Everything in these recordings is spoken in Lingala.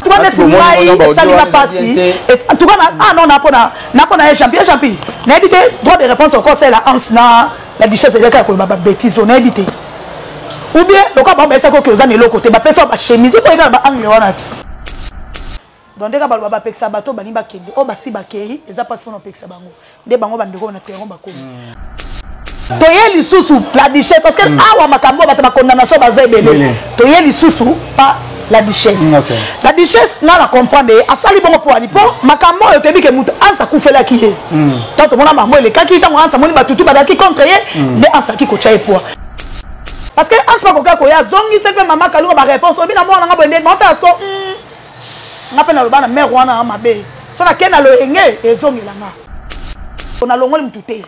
Tu vois neti mai ça va passer. En tout cas non na pona champion. N'habite droit de réponse encore c'est la Hans na la duchesse de ka ko ba bêtise on habité. Ou bien le cas ba ça ko ke ozana le côté ba pesa ba chemise ko ina ba angle wana ti. Donc dès que ba peksa bato bani ba kende o ba si ba kei eza passe fona peksa bango. De bango ba ndeko na terrain ba ko. Toye lisusu la duchesse parce que awa makambo ba ta condamnation ba zebele. Toye lisusu pas la duchesse. La duchesse n'a la comprendre a sali bongo pour ali po makambo yo tebi ke mutu ansa kufela ki ye. Tant mona maman le kaki ta ansa moni ba tutu ba daki contre ye de ansa ki ko chae po. Parce que ansa ko ka ko ya zongi se pe mama kaluka ba réponse obi na mona nga bonde monta asko nga pe na lobana mère wana mabe. So na kena lo enge ezongi la nga. On a longoli mutute.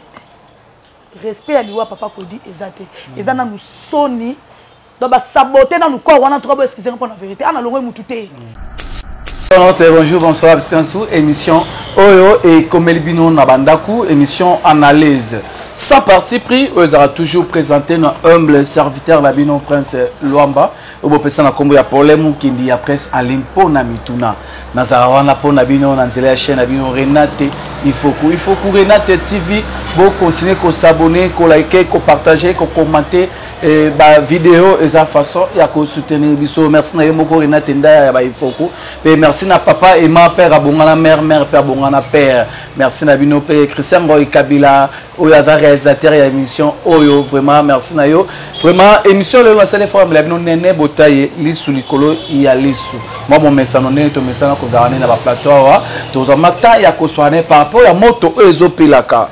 Respect à l'Iwa papa Kodi ezate ezana nous soni donc ba saboter dans nous corps on a trop excuser pour la vérité on a longo mututé. Bonjour bonsoir Biscansou émission Oyo et Komelbino Nabandaku émission analyse sans parti pris on aura toujours présenté nos humble serviteur Labino Prince Luamba au pesa na kombo ya problème kindi ya presse en ligne pour na mituna nazara wana pour na bino na nzela ya chaîne na bino Renate il faut que Renate TV vous continuer à s'abonner, à liker, à partager, à commenter la vidéo et sa façon et à soutenir biso. Merci na yemoko Renate Ndaya ba ifoko. Et merci na papa et ma père abongana mère père abongana père. Merci na bino père Christian Ngoy Kabila oyaza réalisateur ya émission Oyo vraiment merci na yo. Vraiment émission le wasale fois la bino nene botaye lisu likolo ya lisu. Moi mon message nene to message na ko zarane na ba plateau wa. To za mata ya ko soane par rapport ya moto ezo pilaka.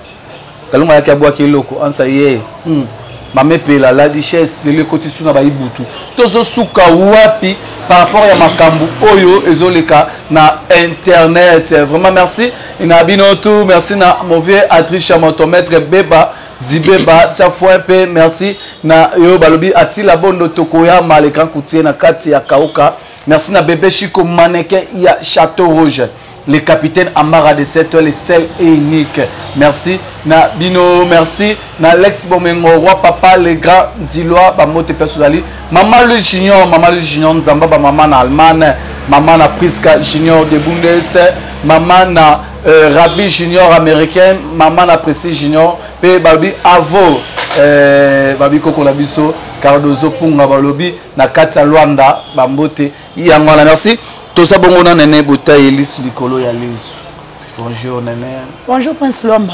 Kalunga yake abwa kiloko ansa ye mame pela la duchesse de le côté suna ba ibutu tozo suka wapi par rapport ya makambu oyo ezoleka na internet vraiment merci ina binotu merci na mauvais Atricia motomètre beba zibeba tafwa pe merci na yo balobi atila bondo tokoya maleka kutie na kati ya kauka merci na bébé Chico mannequin ya Château Rouge. Le capitaine Amara de 7 le seul et unique. Merci. Na Bino, merci. Na Lex Bomengo, roi papa, le grand Dilois, Bamote Personnali. Maman le junior, Nzamba, maman na Allemagne, maman na Priska junior de Bundes, maman na Rabbi junior américain, maman na Précis junior, pe Babi Avo, Babi Koko Labiso, Cardozo Punga Balobi, na Katia Luanda, Bambote, Yangwana, merci. Tout ça, bon, on a Néné Boutaye, Lisu Likolo, ya Lisu. Bonjour, Néné. Bonjour, Prince Luamba.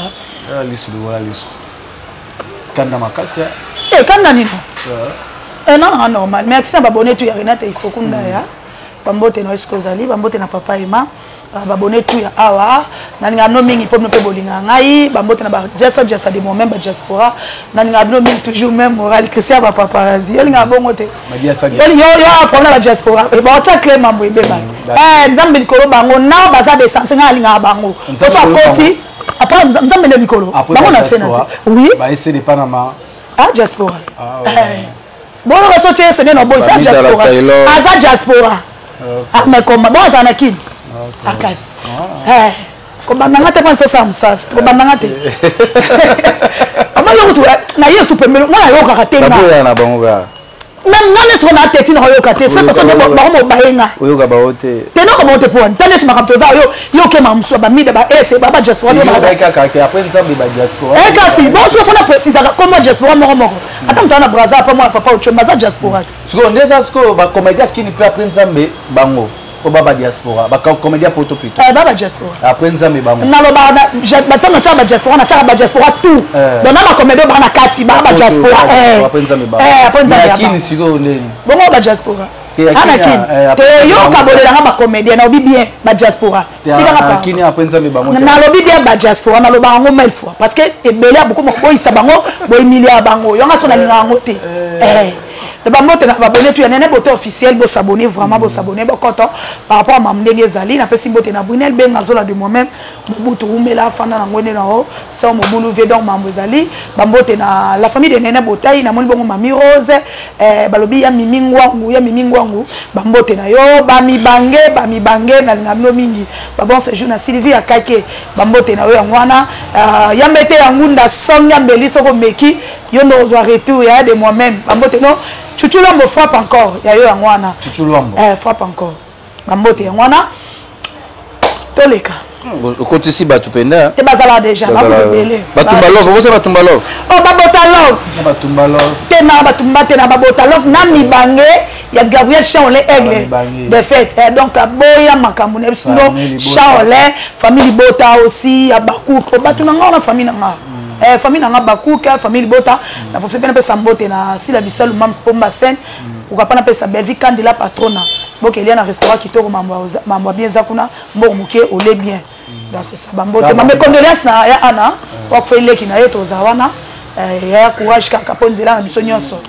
Lisu Likolo, Lisu. Kanda Makasia. Kanda Nino. Non, normal. Mais accès à abonner tout, il y a Renate, il faut qu'on aille. Bambote na eskozali, bambote na papa Emma. Babonné tout ya awa naninga no mingi pour me pe bolinga ngai bambote na ba jasa de moi même ba diaspora naninga no mingi toujours même moral Christian ba paparazzi elinga bongo te yo problème ba diaspora e ba ota claim mambo ebeba nzambe likolo bango na baza de sanse nga alinga bango so akoti après nzambe ne likolo bango na senate oui ba essayer de Panama diaspora bon on va sortir c'est non bon ça diaspora aza diaspora mais comme bon ça na kim akas comme nanga te penser ça msas comme nanga te ama yo tu na yesu pe melo na yo ka te na bango ga même ngane so na teti na yo ka te c'est parce que ba mo baenga oyo ga ba hote te no ko monte pour internet makamto za yo ke mamso ba mida ba ese ba diaspora ba ka après nzambe ba diaspora kasi bon so fona préciser comme diaspora moko attends tana braza apa moi papa ocho maza diaspora siko ndeza siko ba comédien qui ni peut après nzambe bango au baba diaspora ba comédien poto plutôt baba diaspora après nzambe bango na lo ba batanga cha ba diaspora na cha ba diaspora tout donc na ba comédien ba na kati ba diaspora après nzambe bango après nzambe ba kini siko ndeni bongo ba diaspora ana kini te yo ka bolela na ba comédien na obi bien ba diaspora tika na kini après nzambe bango na lo bi bien ba diaspora na lo ba ngo mille fois parce que ebele beaucoup mo boyisa bango boy milliard bango yo nga so na ngo te le bambote na abonné tout nene bote officiel bo s'abonner vraiment bo s'abonner bo content par rapport à mamndenge zali na pesi bote na Brunel benga zola de moi-même mobutu umela fana na ngone na o so mobulu ve donc mambo zali bambote na la famille de nene botai na moni bongo mami Rose balobi ya mimingwangu bambote na yo bami bange na ngabno mingi ba bon séjour na Sylvie akake bambote na yo yangwana ya mbete yangunda songa mbeliso ko meki yo no zo retour ya de moi-même bambote no Chuchulombo frappe encore. Il y a eu un wana. Chuchulombo. Frappe encore. bambote ngwana toleka côté si batupenda te bazala déjà babele batumba love vous savez batumba love oh babota love batumba love te na batumba te na babota love na mibange ya Gabriel Chaolé aigle de fait donc boya makambo ne sinon Chaolé famille bota aussi abaku ko batuna ngona famille nga famille nga baku ka famille bota na faut pena pesa mbote na sila bisalu mams pomba sen ukapana pesa belvi kandi la patrona boke il y a un restaurant qui toko mambo bien zakuna mbo muke ole bien dans ce sabambote ma condoléances na ya ana kwa fele kina yeto zawana ya courage kaka ponzela na biso nyonso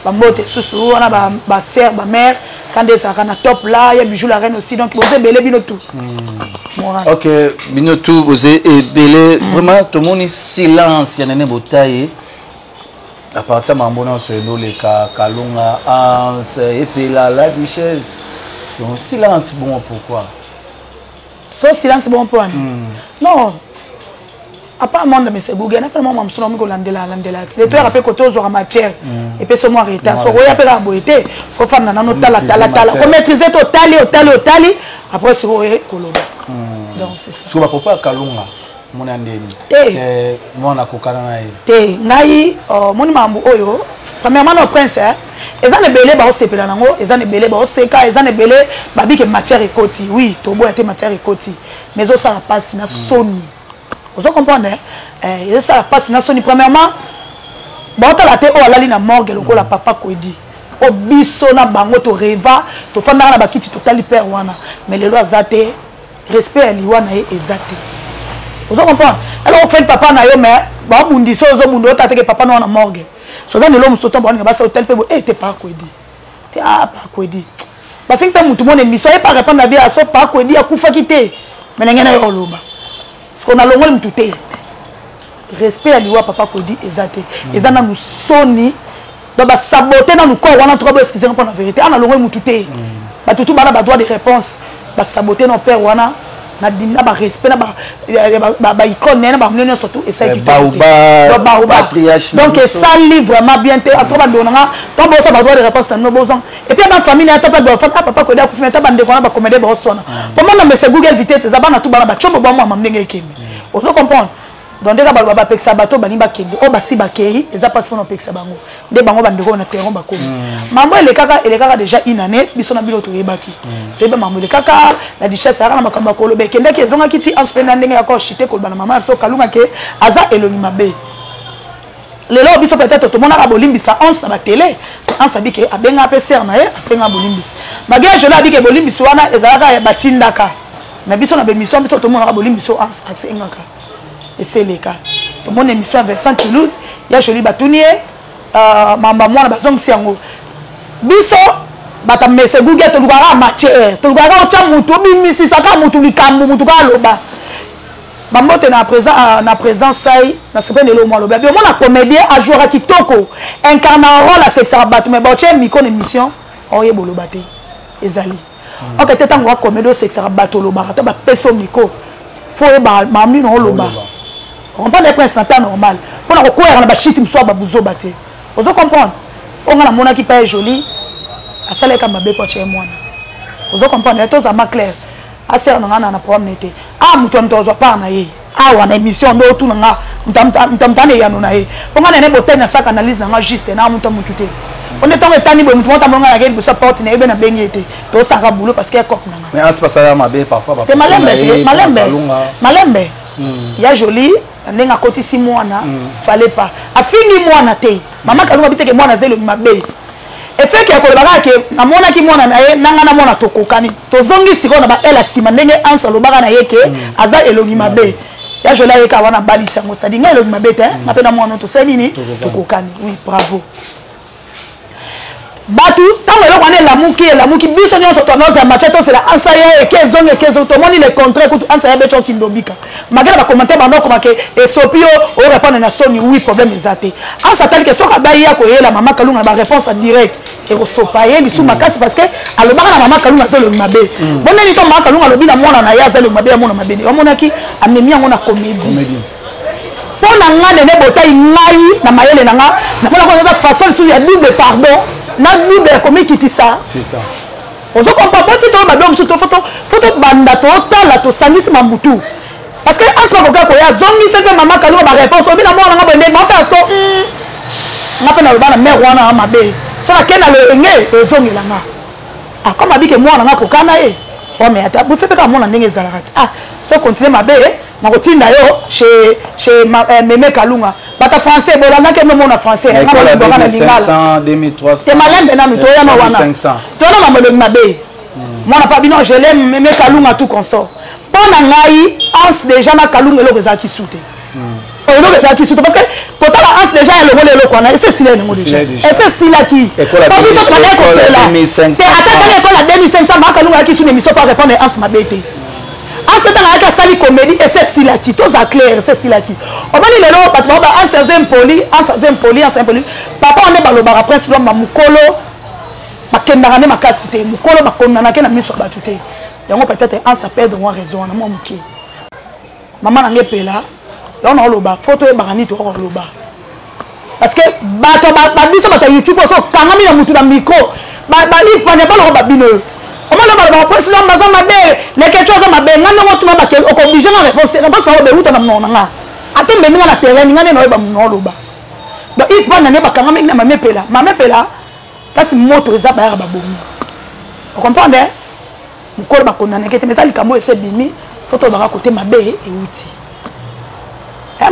bambote susu wana ba sœur ba mère quand des akana top là ya bijou la reine aussi donc vous belé bino tout OK bino tout vous belé vraiment tout le monde silence ya nene botaye à partir mambona so le kalunga ans et puis la duchesse donc silence bon pourquoi so silence bon pour non à part monde mais c'est Google appelle moi mamso mi ko landela les toi rappelle que tous aura matière et puis ce moi retard so roya pela boité faut faire na no tala ko maîtriser totali après ce roya koloba donc c'est ça tu vas pourquoi kalunga mon andeni c'est moi na kokana na te ngai moni mambo oyo premièrement no prince ezane belé ba osepela nango ezane belé ba oseka ezane belé babike matière ekoti oui tobo ya te matière ekoti mais au ça passe na soni vous comprenez ça passe na soni premièrement ba otala te o alali na morgue lokola papa koedi o biso na bango to reva to fanda na bakiti totali père wana mais lelo azate respect ali wana ezate vous comprenez alors on fait papa na yo mais ba bundi so zo bundo tate ke papa na morgue so dans l'homme sautant bon ba sa hôtel pe te pas koedi te pas koedi ba fin pe mutu mone miso pas répondre na bien so pas koedi akufa kité mais ngena yo loba ce qu'on a longol mutute respect aliwa papa koedi ezate ezana nous soni ba ba saboter na nous corps wana trop excuser pour la vérité ana longol mutute ba tutu bana ba droit de réponse ba saboter nos père wana na dina ba respect na ba icône na ba mnyo surtout et ça qui ba donc ça livre vraiment bien te a trop ba donanga to bo ça ba droit de réponse no bozon et puis ma famille na ta pas do fa papa ko da ku fumeta ba ndeko na ba comédie ba sona pour moi na c'est Google vitesse ça ba na tout ba ba chombo ba moi ndenge ekemi ozo comprendre donc ndeka ba ba peksa bato bani ba kende o ba si ba kei eza pas fona peksa bango nde bango ba ndeko na terrain ba ko mambo ele kaka déjà une année biso na biloto yebaki tebe mambo ele kaka la duchesse ara na makamba ko lobe kende ke zonga kiti anspenda ndenge ya ko chite ko bana mama so kalunga ke aza eloni mabe lelo biso peut-être tout mona ka bolimbisa ons na ba télé ans abi ke abenga pe ser na ye asenga bolimbisa magia je la bi ke bolimbisa wana ezalaka ya batindaka mais biso na be mission biso tout mona ka bolimbisa ans asenga ka et c'est le cas tout mon émission à Versant Toulouse ya joli batunier mamba mwana bazongisi yango biso bata mese Google to lugara matière to lugara ocha mutu bimisi saka mutu likambu mutu ka loba bambote na présence sai na sepende le mwa loba bi mona comédien a jouer kitoko incarne rôle à sexe rabat mais ba ocha micro émission oye boloba te ezali ok teta ngwa comédie sexe rabat loba ta ba peso micro faut ba mamni no loba on pas des princes temps normal pour na ko na ba shit mso ba buzo baté vous comprendre on a mona qui pas joli a sala ka mabe ko che mwana vous comprendre to za ma clair a ser na problème nete mutu mtozo pa na ye wana émission ndo tu nga mtamtane ya nona ye on a ne bote na saka analyse na juste na mutu te on est en état niveau mutu monga na gel ça porte na ebe na bengete to saka boulot parce que cop na mais en se passe ça mabe parfois te malembe ya joli ndenga koti si mwana fallait pas afini mwana te mama kalunga biteke mwana zelo mabe efeke ko baka ke na mona ki mwana na ye nanga na mona tokokani to zongi siko na ba ela sima ndenge ansa lo baka na yeke aza elongi mabe ya joli ye ka wana balisa ngo sadinga elongi mabe te na pe na mwana to seli ni tokokani oui bravo batu tango eloko wana elamuki biso nyonso tonoza macheto c'est la ansa ye kezo to moni le contraire kutu ansa ya beto kindobika magana ba commenter banoko make esopio o répondre na soni oui problème ezate ansa tali ke soka ba ya ko yela mama kalunga ba réponse en direct et ko sopa ye bisu makasi parce que alobaka na mama kalunga zelo mabe bonne ni to mama kalunga lobi na mwana na ya zelo mabe ya mwana mabe ni omona ki amemi yango na comédie pona ngane ne botai ngai na mayele na nga na mona ko za façon sous ya double pardon na double comme qui dit ça c'est ça Ozo comprend pas tito ba donc surtout photo banda total to sangisi mambutu. Parce que en soit ko ya zongi c'est que maman Kalunga ba réponse obi na mwana ngabo ndé parce que ngapa na bana mère wana mabe. So na kena le ngé ezongi la nga. Ah comme abi que mwana nga kokana e. Oh mais attends, vous faites pas mwana ndenge ezalaka. Ah, so continuer mabe na kotinda yo chez Mémé Kalunga. Bata français bolanda ke mona français nga ba bana na lingala 500 2300 c'est malembe na mito ya no wana 500 to na mamelo mabe mona pa bino je l'aime Mémé Kalunga tout consort pona ngai ans déjà na Kalunga lo bezaki soute lo bezaki soute parce que pourtant la ans déjà le volé lo kona et c'est silé ngo déjà et c'est sila qui pas biso ko na ko c'est là c'est attaquer l'école à 2500 ma Kalunga qui sous émission pas répondre ans mabete. En ce temps, il y a sali comédie et c'est si là qui, tout ça clair, c'est si là qui. On va dire le parce que en certains poli, papa on est dans le bar après selon ma mukolo, ma kendangane ma kasite, mukolo ma kondana ke na miso batute. Yango peut-être en s'appelle de moi raison na moi muké. Maman ngé pela, là on a le bar, photo e barani to le bar. Parce que bato ba biso ba YouTube so kangami na mutu na micro. Ba il fanya ba lo ba bino. On va le président maison mabe les quelque chose mabe ngana mo tuma ba ke obligé na réponse na ba sa be uta na nona ate me na terrain ngane no ba no loba donc il faut na ne ba kanga me na mamepela parce moto eza ba ba bomu vous comprenez mukolo ba konna nekete mais ça likambo ese bimi photo ba côté mabe e uti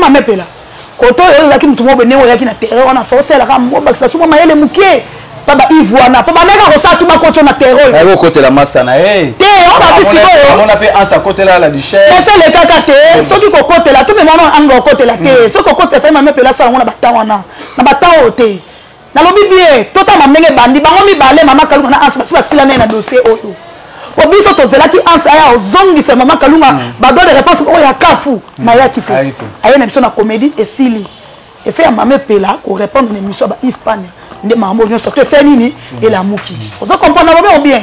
mamepela koto yo yaki mutu mo bene wo yaki na terrain on a forcé la mo ba sa suma mayele mukie Baba Ivoana, papa nega ko sa tout ba côté na terreau. Ça va côté la masana eh. On va bisi ko. On appelle en sa côté là la duchesse. Mais c'est le kaka te, so ki ko côté là, tout le monde en côté là te. So ko côté fait même pela ça on a batawana. Na batawo te. Na lobi bien, tota mamenge bandi bango mi balé mama Kalunga na ansa basi sila na dossier oyo. Po biso to zela ki ansa ya ozongi se mama Kalunga ba donne réponse o ya kafu na ya kite. Aye na biso na comédie et sili. Et fait mama pela ko répondre une émission ba Yves Pane. Ndé mambo nyo sorte fait nini et la muki. Vous comprenez bien.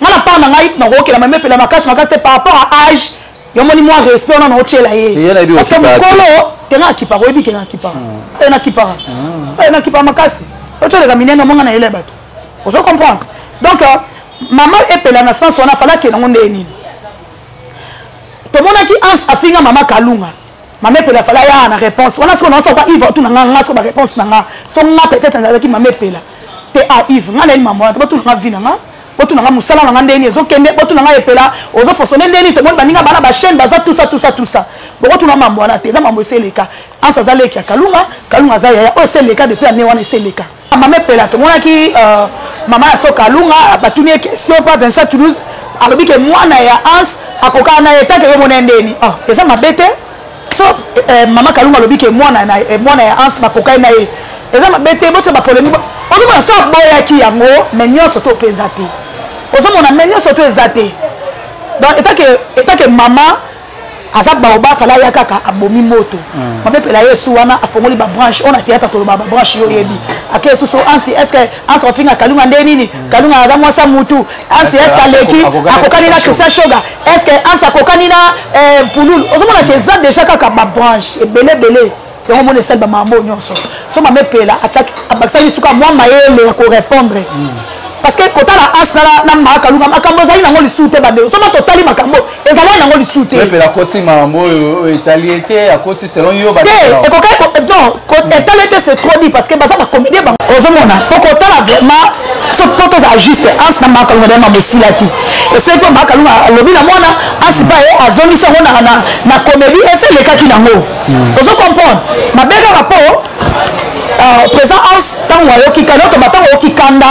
Ngana pa na ngai na ko kela mama pela makasi par rapport à âge. Yo moni moi respect on na otela ye. Parce que mukolo tena kipa ko bi kena kipa. Na kipa. Na kipa makasi. Otela ka minene monga na ele bato. Vous comprenez. Donc maman epela na sens wana fala ke na ngonde nini. To mona ki ans afinga mama Kalunga. Maman pela fala ya na réponse. On a ce qu'on a pas Yves tout na nga so ba réponse na nga. So nga peut-être na ki maman pela. Te a Yves nga na maman to tout na vie na nga. Botu na nga musala na nga ndeni zo kende botu na nga epela ozo fosone ndeni te mon baninga bana ba chaîne baza tout ça. Botu na mambo na te za mambo seleka. Ansa za leki ya Kalunga za ya o seleka depuis année wana seleka. Maman pela to mona ki maman so Kalunga batuni question pas Vincent Toulouse alobi ke mwana ya ans akoka na eta ke yo mona ndeni. Ah, eza mabete. So maman Kalunga alobi ke mwana ya ans bakoka na ye. Eza mabete botu ba polémique. On va ça boya ki yango mais nyonso to pesate. Ozo mona mais nyonso to ezate. Donc état que maman asa baoba fala ya kaka abomi moto. Mabe pela yesu wana afongoli ba branche on a théâtre to ba branche yo yebi. Ake susu ansi est-ce que ansi ofinga Kalunga ndeni ni Kalunga ada mwasa mutu ansi est-ce que leki akokani na Christian Shoga est-ce que ansi akokani na Pululu. Ozo mona ke za déjà kaka ba branche belé. On m'a laissé mambo nyonso. So ma mepela attaque abaksa lisuka moi mayele ko répondre. Parce que kota la asala na ma Kalunga makambo zali na ngoli soute bande. So ma totali makambo ezala na ngoli soute. Mepela koti mambo italiété à koti selon yo ba. Et koka non, italiété c'est trop dit parce que baza ba comédie ba. Ozomona kota la vraiment so poto za juste ans na ma Kalunga na mosilaki. Et c'est que ma Kalunga lobi na mwana ans ba e azoni sango na comédie et c'est le cas qui nango. Vous comprenez? Ma belle rapport présent en tant que kanda to batango ki kanda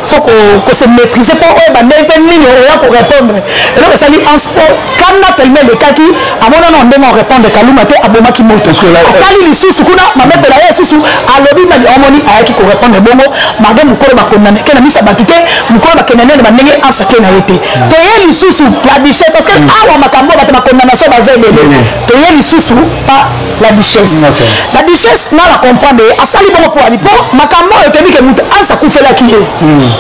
faut que se maîtriser pour eux ba ndenge nini pour répondre et donc ça dit en sport kanda tellement le kaki à mon nom ndenge répondre Kalunga te aboma ki moto akali lisusu kuna ma belle la lisusu alobi na omoni ayaki ko répondre bongo maga mukolo ba kondana kena misa batute mukolo ba kenane ba ndenge en sake na yete to ye lisusu la bichette parce que awa makambo ba ta condamnation ba zele to ye lisusu pas la duchesse. La duchesse n'a la comprendre à sali bon pour ali pour makambo et te dit que mutu ansa kufela ki ye.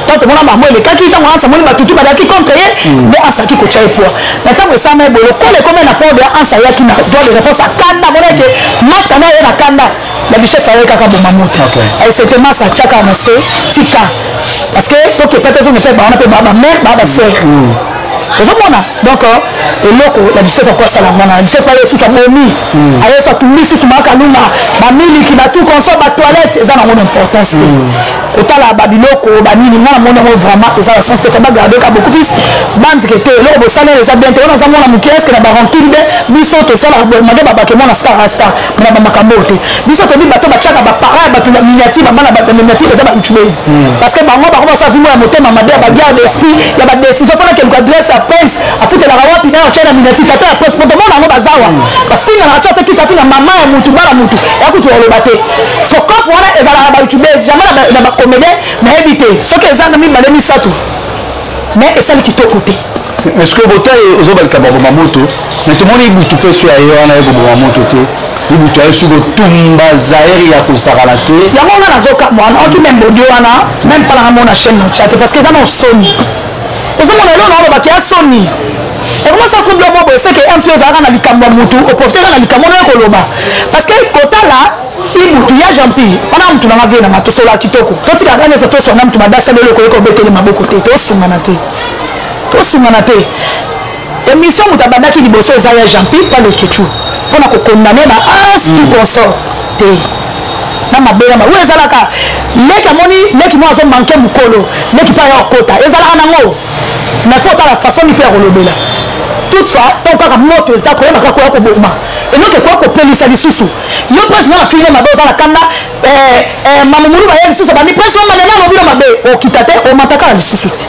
Quand on a maman le kaki tant ansa moni batutu ba ki contre ye mais ansa ki ko tchai pour. Na tango ça mais bolo ko le comme na pour de ansa ya ki na doit les réponses à kanda bona que master na kanda la duchesse a kaka bon mamoto. Elle c'était massa chaka na se tika parce que donc peut-être on fait on appelle ma mère ma soeur ozomona donc eloko la duchesse quoi ça la mona la duchesse pas sous sa momie alors ça tout mis sous ma kalunga ba miliki ba tout consort ba toilette ça n'a pas d'importance otala ba biloko ba nini mona mona vraiment ça la sens de faire garder ka beaucoup plus bande que te eloko bo salaire ça bien te on a mona mukies que na ba remplir de biso to ça la demander ba ke mona star na ba makambo te biso to bi bato ba chaka ba para ba to la miniature ba bana ba miniature ça ba youtubers parce que bango ba ko ça vimo ya motema mabe ba garde esprit ya ba décision fona que adresse prince afite la wapi na chana minati kata prince pour demande ngo bazawa bafinga na tata kita finga mama ya mutu bala mutu ya kutu olobate so quand wala ezala ba youtubers jamais na ba comédien na éviter ce que ezanga mi balemi satu mais esali kitoko te est-ce que botai ozobalika ba mamoto mais tout le monde ibutu pe sur ayo na ebo mamoto te ibutu ayo sur tumba zairi ya kusakala te yango na zoka mwana oki même bodio wana même pas la mona chaîne no chat parce que ça non soni ozomona elo na olobaki ya soni ekoma sens mobilo mwa boye seke mc ozalaka na likambo ya mutu oprofiteka na likambo na ekoloba parce que kotala ibutu ya jampi wana mutu nanga vie nanga tosola kitoko totikaka neza tosona mutu badasala eloko yoka obetele maboko te tosungana te émission mutu abandaki liboso eza ya jampi pa le kechu mpona kokondane na tout consort te na mabela oyo ezalaka leki amoni leki mo azomanke mokolo leki mpe aya okota ezalaka nango na fo otala façon mpe ya kolobela toutefois ntango kaka moto eza koyebaka koya koboma enoke koya kopelisa lisusu yo prince na bafilile mabe oza na kanda mamomulu baye lisusu bandi prince omanena alobilo mabe okita te omataka na lisusu ti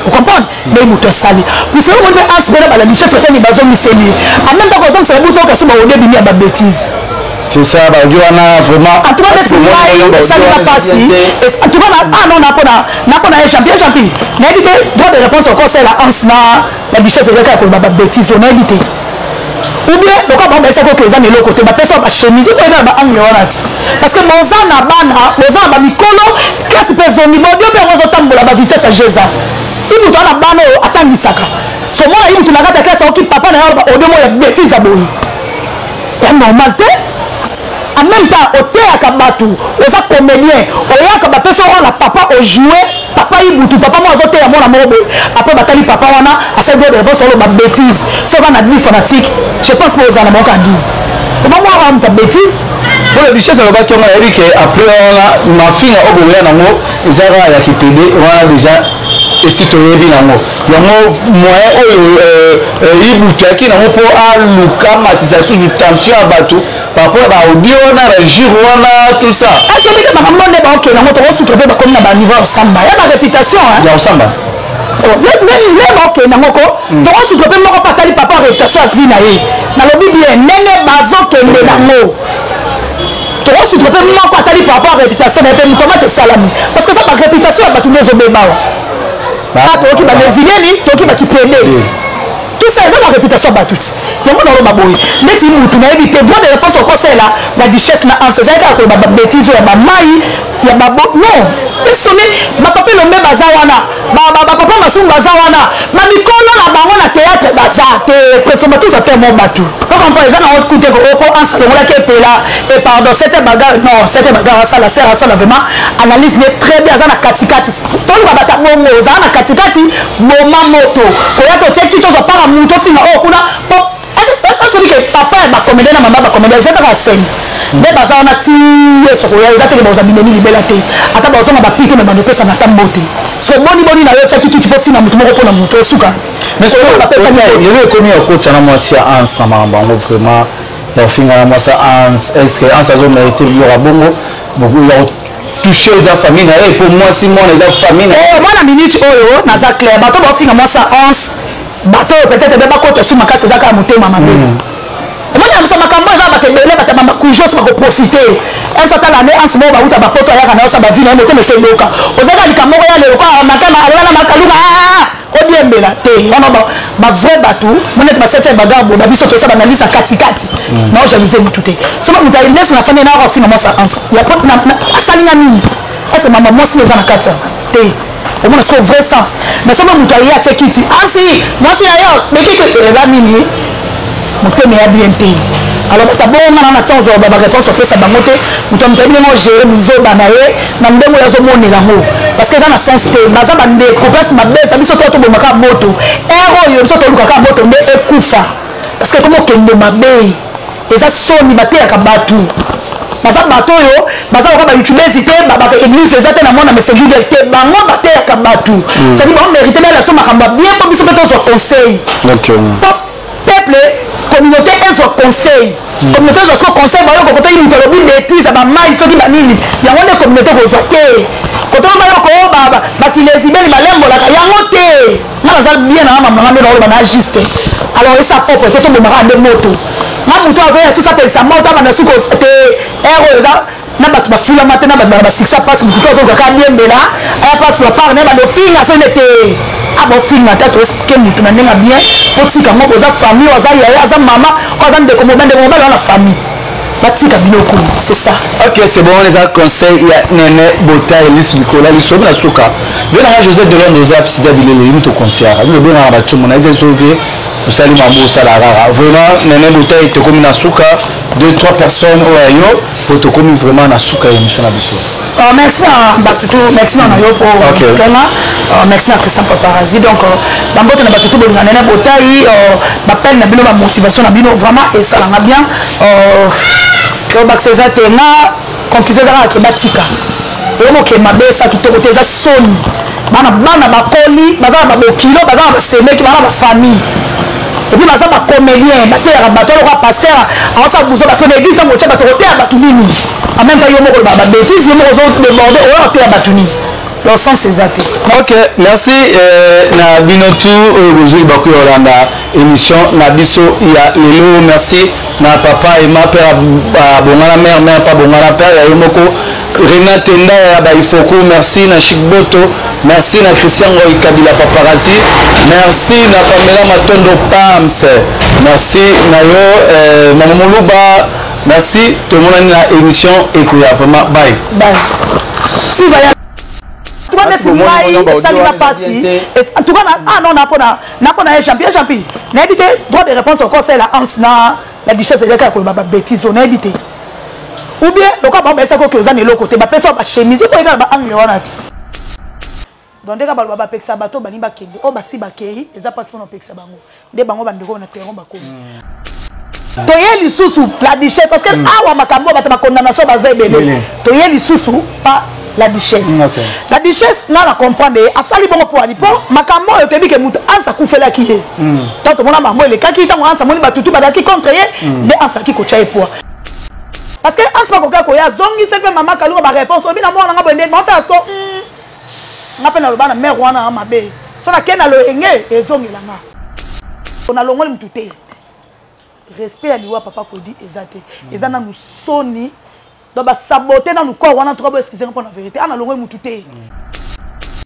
ocomprendre mais moto asali puisque omoni mpe asbela bala lichesse asani bazomiseli en même temps kozongisela buto okasi baodebini ya babétise. C'est ça, bah, on a vraiment. En tout cas, c'est ça qui va passer. En tout cas, non, on a un champion. Mais éviter, droit de réponse encore, c'est la hanse, la duchesse de l'école, la bêtise, on a évité. Ou bien, le cas, c'est que les amis, le côté, la personne va chemise, ou bien, parce que mon zan a bana, mon zan a mikolo, qu'est-ce que c'est niveau, bien, on va tambour la vitesse à Jéza. Il nous donne un bano, attends, Nisaka. C'est moi, il nous donne la classe, qui papa n'a pas au demo, la bêtise à boui. C'est normal, en même temps oteyaka bato oza comédien oyaka bapesa wana papa ojoué papa ibutu papa mo azoteya mwana moko boye après batali papa wana asegode réponse olo babétise soka na demi fanatique je pense que ozala moko a 10 oma mwana amuta bêtise oyo bichese alobaki yango nayebi ke après wana mafinga oboya nango ezaka ya kipede wana déjà esi toyebi nango yango moyen oyo ibutiaki nango mpo aluka matisa susu tension ya bato par rapport à audio na régir wana tout ça est-ce que makambo nde baokende yango tokosoutre mpe bakomi na baniveau osamba ya baréputation ya osamba nde baokende yango ko tokosoutre mpe moko patali papa réputation ya vi na ye nalobi bien ndenge bazokende nango tokosoutre mpe moko atali papa réputation na ye mpe motomate esalami parce que ça baréputation ya bato nde ezobebawa tokoki balésilieni tokoki bakipede tout ça eza na réputation ya bato ti yango naloba boye neti mutu nayebi te droit de réponse okosala na duchesse na anse ezalaki kaka koyeba babétise ya bamai ya babo non esoni bapapa elombe baza wana bapapa masumu baza wana bamikolo na bango na théâtre baza te presoma tous ate mo bato okampo eza na haute coute oko anse longolaki epela e pardon c'était bagarre non c'était bagarre asala ser asala vraiment analyse ne très bien aza na katikati toluka bata bongo ozala na katikati boma moto koya totie kitu ozopaka mutu ofinga oyo kuna soki ke papa ya bacomédien na mama bacomédien eza kaka scène nde baza wana ti yeso koya eza teke baoza binemi libela te ata bazonga bapike me bandopesa na ta mbote so boni na yo tiaki tuti mpo fina motu moko mpona motu osuka yelo ekomi ya kokotya na mwasi ya anse na makambo yango vraiment ya kofinga na mwasi ya anse estce anse azomérite biloko bongo ya touche eza famille na ye mpo mwasi mwana eza famille na ye mwana minute oyo naza clair bato baofinga mwasi ya anse bato oyo peut-être be bakota su makasi eza kaka motema mabe omoni amisa makambo eza bato ebele bato bakujos bakoprofite ese atala ane anse moko bauta bapoto ayaka na yosa bavile ye motema ese eloka ozaka likambo moko ya lelo kaka makana alela na makaluka odiembela te wana bavrai bato monete basete bagarre boda biso toza banalisa katikati naojamise mutu te soki moto alesi na fani naka ofinga mwasi anse asalinga nini ese mama mwasi eza na kati te omona siko vrai sens mais soki moto aye atie kiti ansi mwasi na yo mekiki eza nini motema ya bien te alors tabonga na temps zo ba réponse au pesa bango te muto mtabi ngo gérer bizoba na ye na ndemo ya zo monela ngo parce que ça na sens te baza bande ko place mabesa biso to bomaka moto ero yo biso to lukaka moto nde ekufa parce que comme kende mabe eza soni bateka batu baza bato yo baza ko ba youtubers te ba église eza te na mona mais c'est liberté bango bateka batu c'est dit bon mériter la somme makamba bien ko biso to so conseil peuple communauté un so conseil communauté so conseil ba yo ko to yimito lobi bêtise ba mai soki ba nini yango ne communauté ko so te ko to ba yo ko ba kilesi beli malembo la yango te na za bien na mama ngame na ba juste alors ça propre to bo mara de moto na muto azoya so ça pesa moto ba na suko te ero za na bato bafula mate na bato basikisa pasi mutu azokaka biembela aya pasi bapare na badofinga so nete abofinga te toke mutu na ndenge bien potika moko oza famille aza yaya aza mama aza ndeko mobali wana famille batika biloko c'est ça. Ok, c'est bon, les conseils il y a Nene Bota et Lise Nicolas Lise na suka bien na José de Londres za psida bilele mutu concert le bien na bato mona ide sauver osali mambo sala rara vraiment Nene Bota et comme na suka 2-3 personnes oyo pour te comme vraiment na suka émission na biso. Merci à Batutu, merci à Nayo pour le thème. Merci à Christian Paparazzi. Donc, dans votre Batutu, vous avez une bouteille, ma peine, la motivation, vraiment, et ça va bien. C'est ça, tu as conclusion de la batika. Et donc, ma belle, ça qui te côté, ça sonne. Bana bakoli, baza bakilo, baza semé qui baza famille. Et puis baza bacomédien, batera bato le pasteur, alors ça vous parce que l'église ça motia bato côté bato nini. En même temps yo moko ba bêtise yo moko zo déborder au côté bato nini. Le sens c'est ça. OK, merci na binotu aujourd'hui baku Yolanda émission na biso ya lelo merci na papa et ma père bongana mère pas bongana père ya moko Renate Ndaya Baifoko, merci na Chikboto, merci na Christian Roy Kabila Paparazzi, merci na Pamela Matondo Pams, merci na yo Mamoulouba, merci tout le monde na émission Ekouya vraiment bye. Bye. Si ça y a en tout cas non na champion na évité droit de réponse encore c'est la ans na la duchesse de la bêtise on a évité. Ou bien le cas ba ça ko que za nelo côté ba pesa ba chemise ko eka ba angle wana ti donc ndeka ba ba peksa bato bani ba kende o ba si ba kei eza pas fona peksa bango nde bango bandeko na terrain ba ko to yeli susu la duchesse parce que awa makambo ba ta condamnation ba zebele to yeli susu pas la duchesse la duchesse na comprendre asali bongo pour ali po makambo yo tebi ke mutu ansa kufela kiye tant mona mambo le kaki tango ansa moni batutu ba daki contre ye mais ansa ki ko chaye po parce que en ce moment ko ya zongi c'est maman kaluka ba réponse obi na mwana nga bende monta asko nga pe na loba na mère wana mabe so na kena lo enge ezongela nga on a longoli mtute respect ya liwa papa ko di ezate ezana nous soni do ba saboter na nous corps wana to ba excuser pour la vérité ana longoli mtute